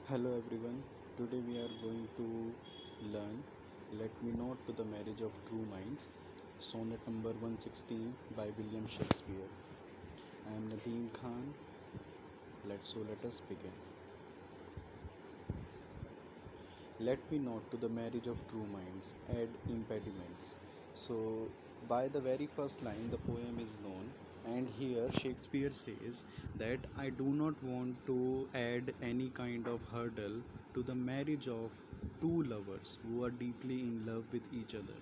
Hello everyone. Today we are going to learn Let Me Not to the Marriage of True Minds, sonnet number 116 by William Shakespeare. I am Nadeem Khan. Let us begin. Let me not to the marriage of true minds add impediments. So, by the very first line, the poem is known, and here Shakespeare says that I do not want to add any kind of hurdle to the marriage of two lovers who are deeply in love with each other.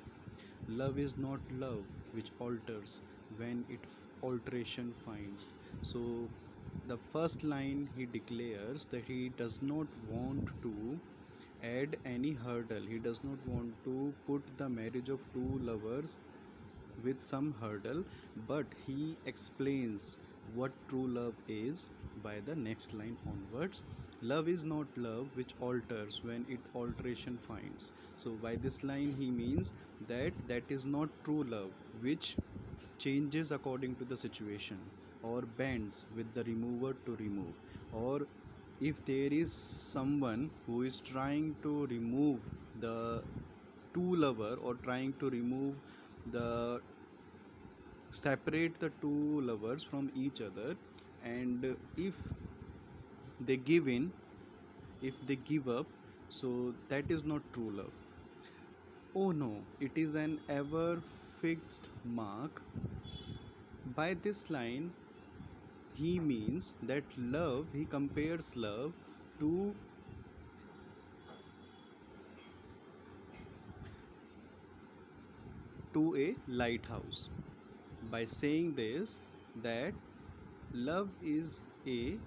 Love is not love which alters when it alteration finds. So, the first line he declares that he does not want to add any hurdle. He does not want to put the marriage of two lovers with some hurdle, but he explains what true love is by the next line onwards. Love is not love which alters when it alteration finds. So by this line he means that is not true love which changes according to the situation or bends with the remover to remove, or if there is someone who is trying to remove the two lover or trying to remove the separate the two lovers from each other, and if they give in, if they give up, so that is not true love. Oh no, it is an ever fixed mark. By this line he means that love, he compares love to a lighthouse, by saying this, that love is a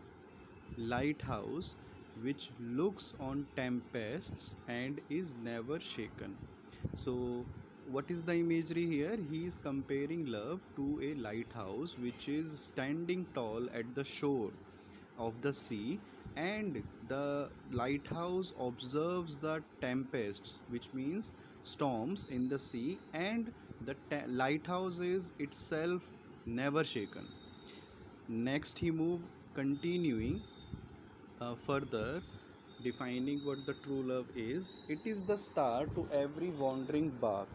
lighthouse which looks on tempests and is never shaken. So, what is the imagery here? He is comparing love to a lighthouse which is standing tall at the shore of the sea, and the lighthouse observes the tempests, which means storms in the sea, and the lighthouse is itself never shaken. Next, he moved, continuing further, defining what the true love is. It is the star to every wandering bark.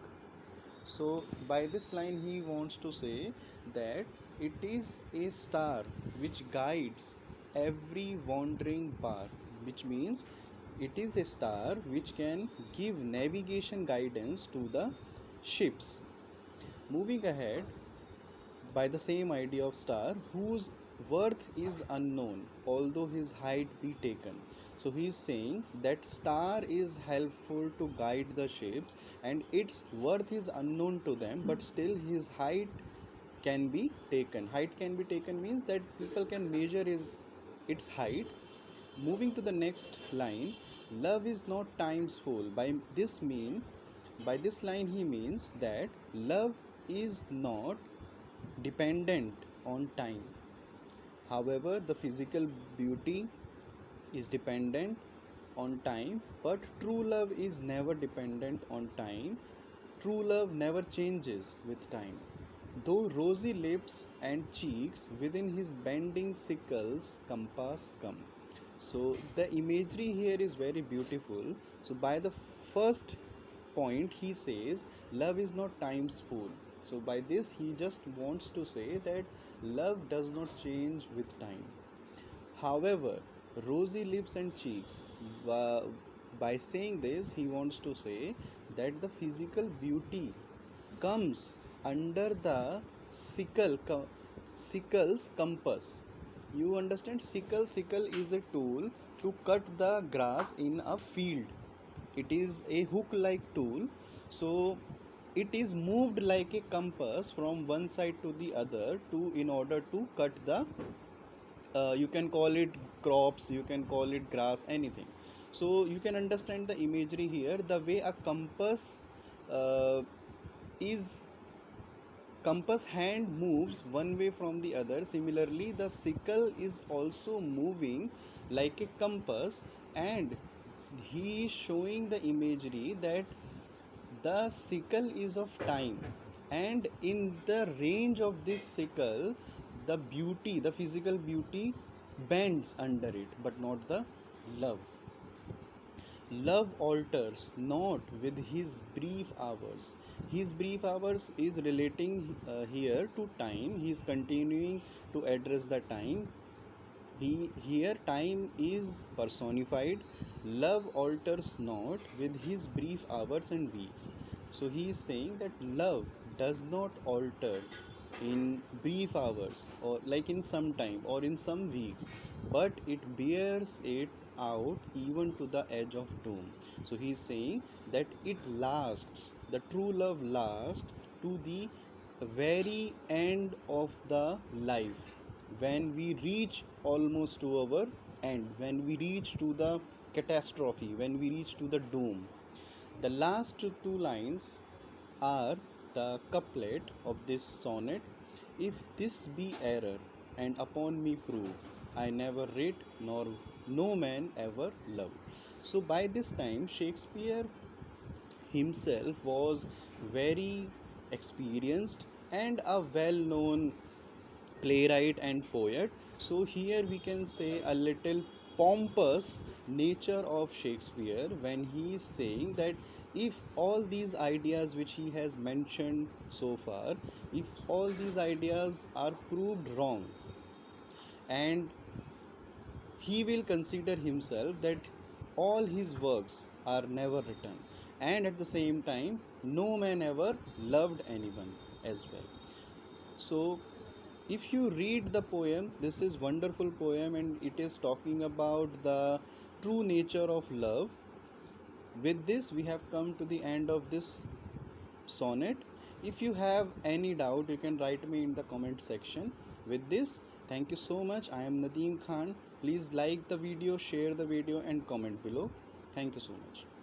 So, by this line, he wants to say that it is a star which guides every wandering bark, which means it is a star which can give navigation guidance to the ships. Moving ahead, by the same idea of star whose worth is unknown although his height be taken. So he is saying that star is helpful to guide the ships and its worth is unknown to them, but still his height can be taken. Height can be taken means that people can measure its height. Moving to the next line, love is not time's fool. By this line he means that love is not dependent on time. However, the physical beauty is dependent on time, but true love is never dependent on time. True love never changes with time. Though rosy lips and cheeks within his bending sickle's compass come. So the imagery here is very beautiful. So by the first point he says love is not time's fool. So by this he just wants to say that love does not change with time. However, rosy lips and cheeks, by saying this he wants to say that the physical beauty comes under the sickle's compass. You understand, sickle is a tool to cut the grass in a field. It is a hook like tool, so it is moved like a compass from one side to the other to in order to cut the you can call it crops, you can call it grass, anything. So you can understand the imagery here, the way a uh, is compass hand moves one way from the other. Similarly, the sickle is also moving like a compass, and he is showing the imagery that the sickle is of time, and in the range of this sickle, the beauty, the physical beauty bends under it, but not the love. Love alters not with his brief hours. His brief hours is relating here to time. He is continuing to address the time. He here time is personified. Love alters not with his brief hours and weeks. So he is saying that love does not alter in brief hours or like in some time or in some weeks, but it bears it out even to the edge of doom. So he is saying that it lasts, the true love lasts to the very end of the life, when we reach almost to our end, when we reach to the catastrophe, when we reach to the doom. The last two lines are the couplet of this sonnet. If this be error, and upon me prove, I never writ nor no man ever loved. So by this time Shakespeare himself was very experienced and a well known playwright and poet. So here we can say a little pompous nature of Shakespeare when he is saying that if all these ideas which he has mentioned so far, if all these ideas are proved wrong, and he will consider himself that all his works are never written, and at the same time no man ever loved anyone as well. So if you read the poem, this is wonderful poem and it is talking about the true nature of love. With this we have come to the end of this sonnet. If you have any doubt, you can write me in the comment section. With this, thank you so much. I am Nadeem Khan. Please like the video, share the video and comment below. Thank you so much.